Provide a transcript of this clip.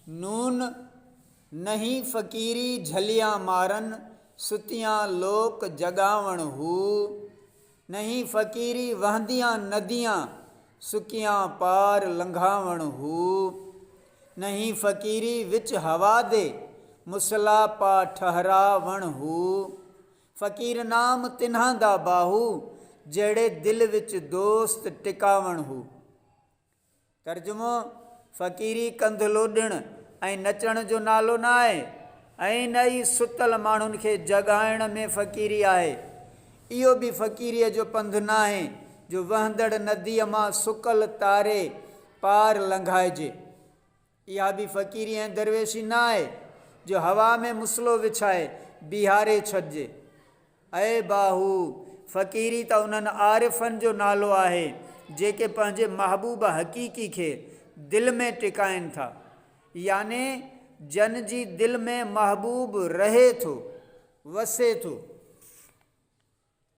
नून नहीं फ़कीरी झलियाँ मारन, सुतियाँ लोक जगावण हू। नहीं फ़कीरी वहदियाँ नदियाँ, सुकियाँ पार लंघावण हू। नहीं फ़कीरी विच हवा दे, मुसला पा ठहरावण हू। फ़कीर नाम तिन्हां दा बाहू, जेड़े दिल विच दोस्त टिकावण हू। तर्जुमो, फ़कीरी कंध लोॾण ऐं नचण जो नालो न आहे, ऐं न ई सुतल माण्हुनि खे जगाइण में फ़कीरी आहे। इहो बि फ़कीरीअ जो पंधु न आहे जो वहंदड़ नदीअ मां सुकल तारे पार लंघाइजे। इहा बि फ़कीरी ऐं दरवेशी न आहे जो हवा में मुसलो विछाए बीहारे छॾिजे। ऐं बाहू, फ़कीरी त उन्हनि आरिफ़नि जो नालो आहे जेके पंहिंजे महबूब हक़ीक़ी खे दिलि में टिकाइनि था, याने जन जी दिलि में महबूब रहे थो, वसे थो।